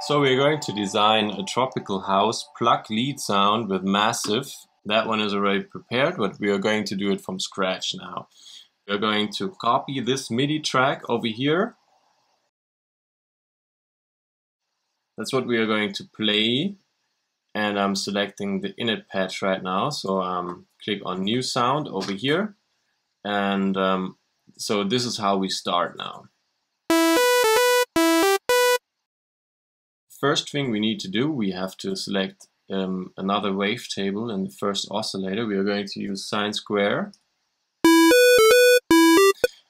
So we're going to design a tropical house plug lead sound with massive. That one is already prepared, but we are going to do it from scratch now. We're going to copy this MIDI track over here. That's what we are going to play. And I'm selecting the init patch right now. So click on new sound over here. And so this is how we start now. First thing we need to do, we have to select another wavetable in the first oscillator. We are going to use sine square.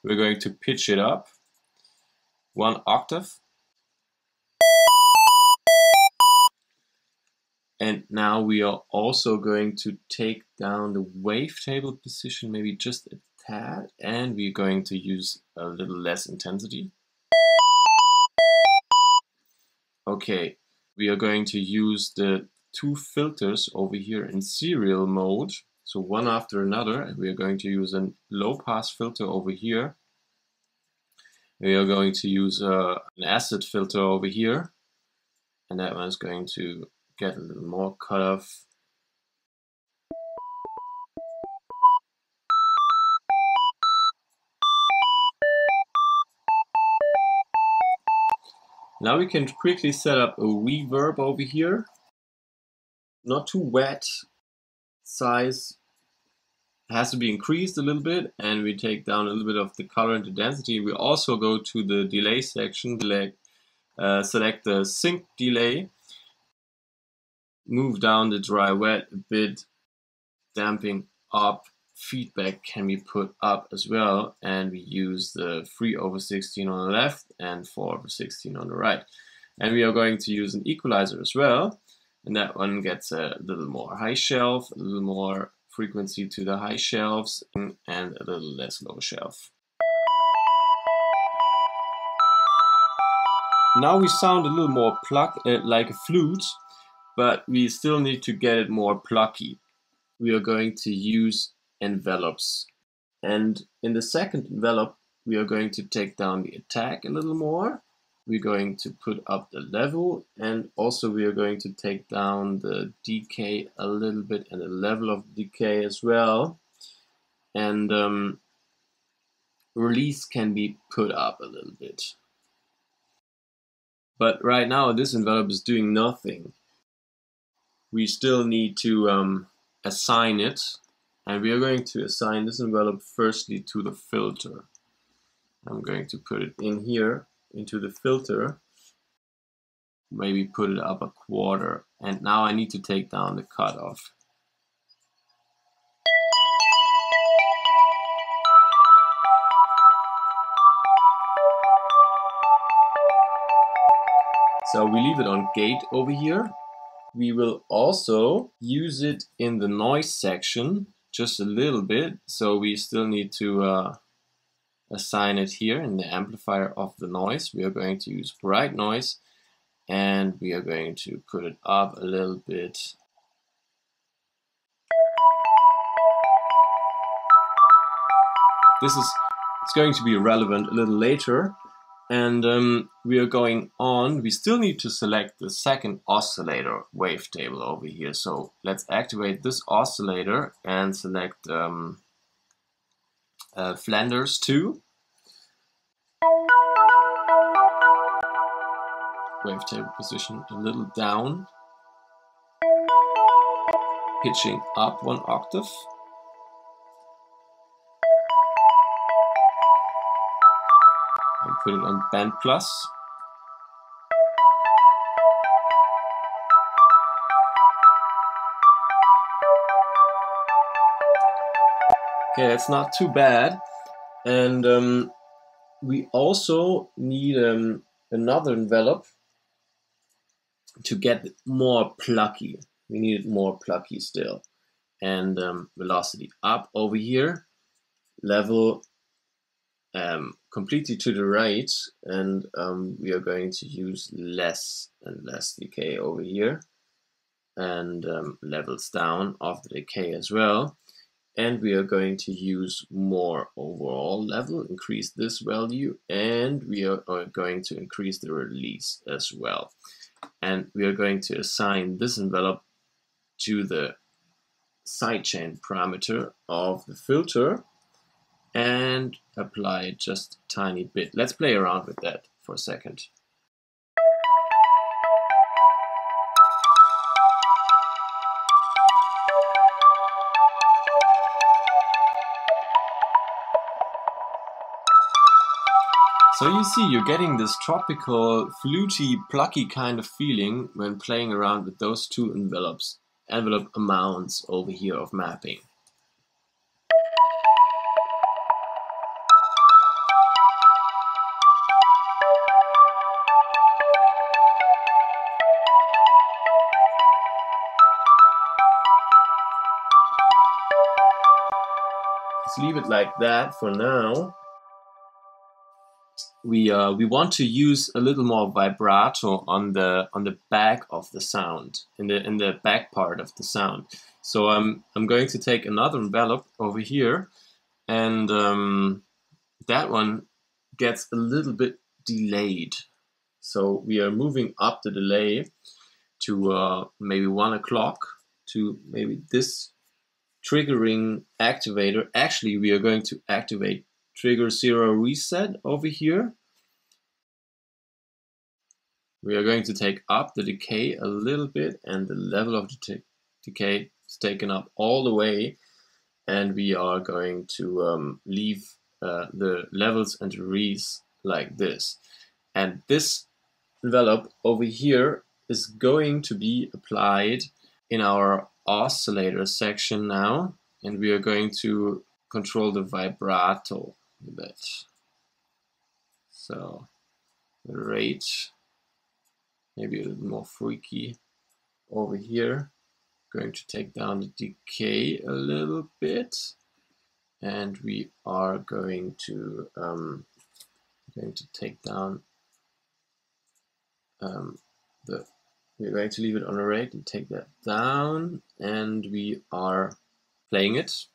We're going to pitch it up 1 octave. And now we are also going to take down the wavetable position maybe just a tad, and we're going to use a little less intensity. Okay, we are going to use the 2 filters over here in serial mode, so one after another, and we are going to use a low pass filter over here. We are going to use an acid filter over here, and that one is going to get a little more cutoff. Now we can quickly set up a reverb over here. Not too wet. Size has to be increased a little bit, and we take down a little bit of the color and the density. We also go to the delay section, select the sync delay, move down the dry wet a bit, damping up. Feedback can be put up as well, and we use the 3/16 on the left and 4/16 on the right. And we are going to use an equalizer as well, and that one gets a little more high shelf, a little more frequency to the high shelves, and a little less low shelf. Now we sound a little more like a flute, but we still need to get it more plucky. We are going to use envelopes, and in the second envelope we are going to take down the attack a little more. We're going to put up the level, and also we are going to take down the decay a little bit and the level of decay as well, and release can be put up a little bit. But right now this envelope is doing nothing. We still need to assign it. And we are going to assign this envelope firstly to the filter. I'm going to put it in here, into the filter. Maybe put it up a quarter. And now I need to take down the cutoff. So we leave it on gate over here. We will also use it in the noise section just a little bit, so we still need to assign it here in the amplifier of the noise. We are going to use bright noise, and we are going to put it up a little bit. It's going to be relevant a little later, and we are going on. We still need to select the second oscillator wavetable over here. So let's activate this oscillator and select Flanders 2. Wavetable position a little down. Pitching up 1 octave. And put it on band plus. Okay, that's not too bad. And we also need another envelope to get more plucky. We need it more plucky still. And velocity up over here. Level completely to the right, and we are going to use less and less decay over here, and levels down of the decay as well. And we are going to use more overall level, increase this value, and we are going to increase the release as well. and we are going to assign this envelope to the sidechain parameter of the filter and apply it just a tiny bit. Let's play around with that for a second. So you see, you're getting this tropical, fluty, plucky kind of feeling when playing around with those two envelope amounts over here of mapping. Let's leave it like that for now. We want to use a little more vibrato on the back of the sound, in the back part of the sound. So I'm going to take another envelope over here, and that one gets a little bit delayed. So we are moving up the delay to maybe 1 o'clock, to maybe this triggering activator. Actually, we are going to activate trigger 0 reset over here. We are going to take up the decay a little bit, and the level of the decay is taken up all the way, and we are going to leave the levels and degrees like this. And this envelope over here is going to be applied in our oscillator section now, and we are going to control the vibrato a bit. So the rate, maybe a little more freaky over here. Going to take down the decay a little bit, and we are going to take down we're going to leave it on a rate and take that down, and we are playing it.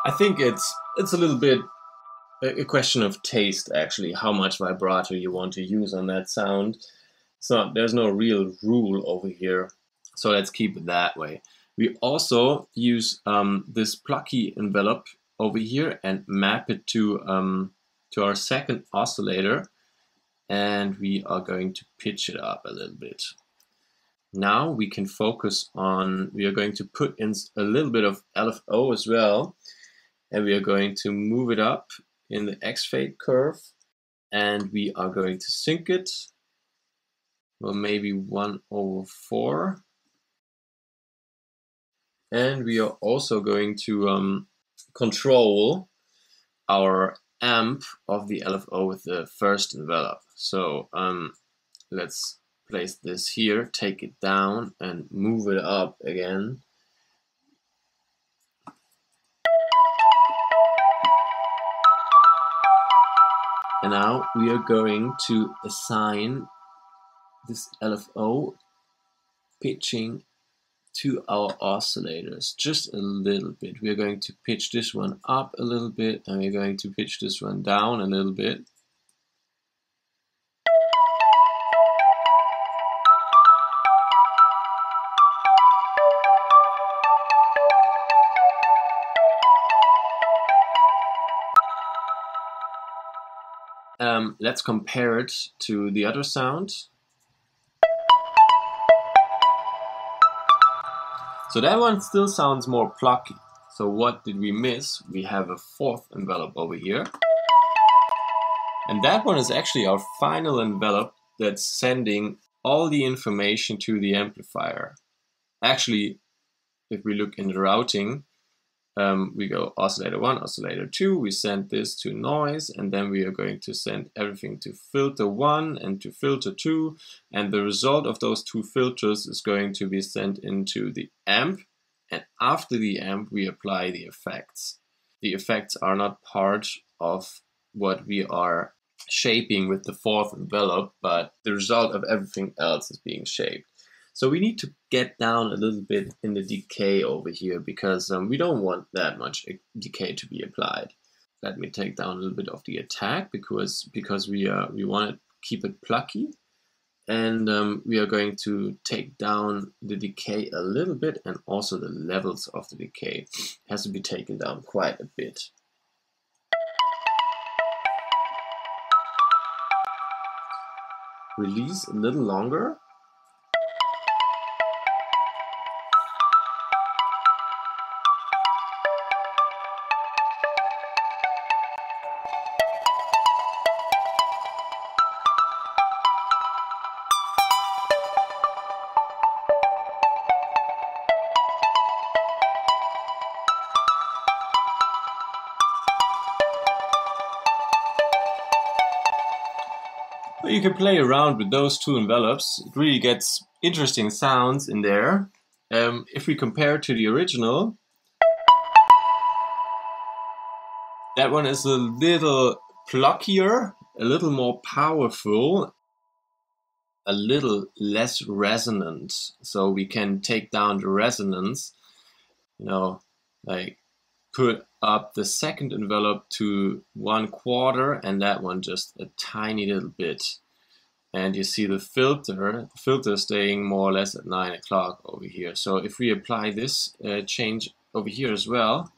I think it's a little bit a question of taste, actually, how much vibrato you want to use on that sound. So there's no real rule over here, so let's keep it that way. We also use this plucky envelope over here and map it to our second oscillator, and we are going to pitch it up a little bit. Now we can focus on, we are going to put in a little bit of LFO as well, and we are going to move it up in the X-fade curve, and we are going to sync it, well, maybe 1/4. And we are also going to control our amp of the LFO with the first envelope. So let's place this here, take it down, and move it up again. And now we are going to assign this LFO pitching to our oscillators just a little bit. We are going to pitch this one up a little bit, and we're going to pitch this one down a little bit. Let's compare it to the other sound. So that one still sounds more plucky. So what did we miss? We have a fourth envelope over here. And that one is actually our final envelope that's sending all the information to the amplifier. Actually, if we look in the routing, we go oscillator 1, oscillator 2, we send this to noise, and then we are going to send everything to filter 1 and to filter 2, and the result of those two filters is going to be sent into the amp, and after the amp we apply the effects. the effects are not part of what we are shaping with the fourth envelope, but the result of everything else is being shaped. So we need to get down a little bit in the decay over here, because we don't want that much decay to be applied. Let me take down a little bit of the attack, because we want to keep it plucky. And we are going to take down the decay a little bit, and also the levels of the decay has to be taken down quite a bit. Release a little longer. You can play around with those two envelopes. It really gets interesting sounds in there. If we compare to the original, that one is a little pluckier, a little more powerful, a little less resonant. So we can take down the resonance, you know, like put up the second envelope to 1/4 and that one just a tiny little bit. And you see the filter staying more or less at 9 o'clock over here. So if we apply this change over here as well,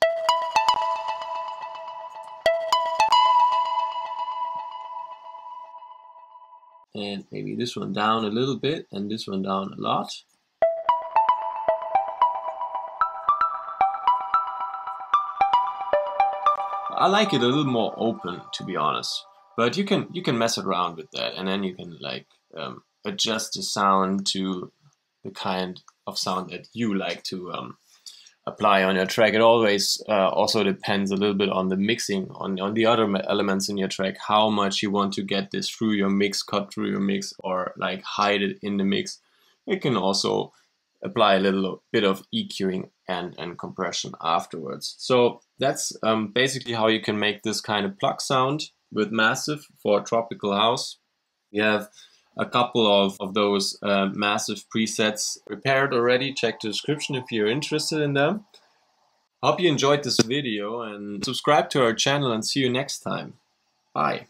and maybe this one down a little bit and this one down a lot. I like it a little more open, to be honest. But you can mess around with that, and then you can like adjust the sound to the kind of sound that you like to apply on your track. It always also depends a little bit on the mixing, on the other elements in your track, how much you want to get this through your mix, cut through your mix, or like hide it in the mix. You can also apply a little bit of EQing and compression afterwards. So that's basically how you can make this kind of pluck sound with Massive for Tropical House. We have a couple of those Massive presets prepared already. Check the description if you're interested in them. Hope you enjoyed this video, and subscribe to our channel, and see you next time. Bye.